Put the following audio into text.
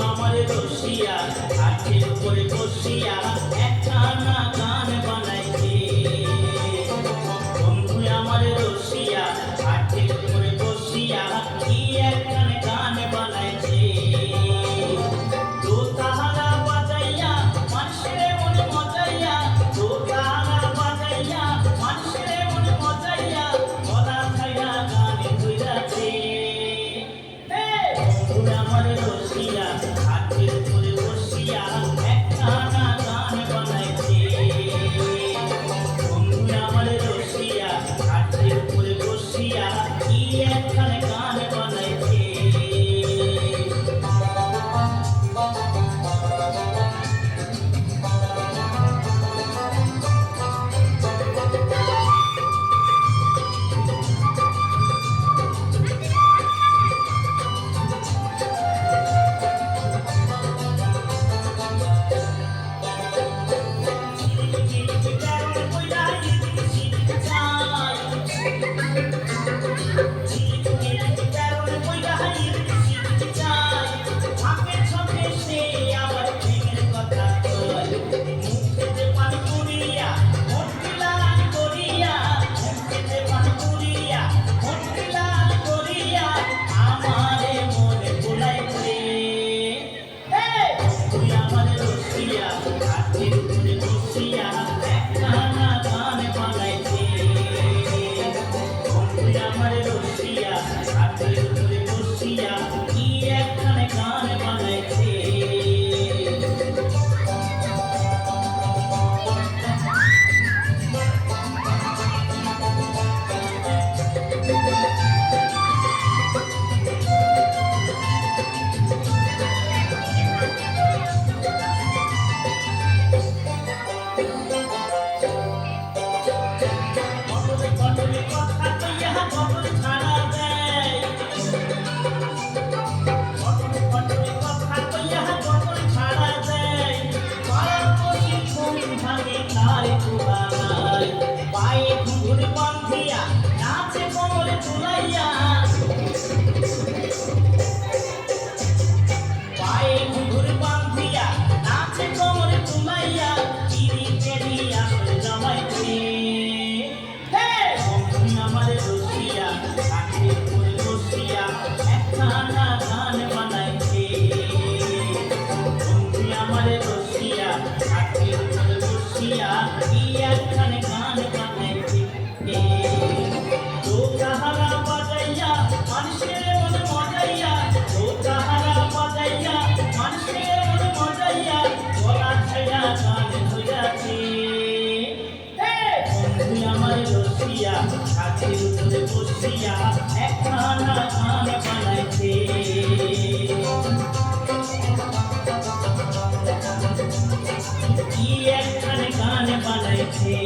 আমারে রসিয়া হাতের উপরে বসিয়া একখানা গান বানাইছে। বন্ধু আমারে রসিয়া হাতের উপরে বসিয়া কি একখানা গান বানাইছে। তো তাহারা বাজাইয়া মানুষের মনে মজাইয়া, তো তাহারা বাজাইয়া মানুষের মনে মজাইয়া গলা ছাইয়া গানে ধইরাছে। বন্ধু আমারে রসিয়া হাতের উপরে বসিয়া একখানা গান বানাইছে। বন্ধু আমারে রসিয়া হাতের উপরে বসিয়া কি একখানা গান বানাইছে। হাতের উপরে বসিয়া একখানা গান বানাইছে। কি একখানা গান বানাইছে।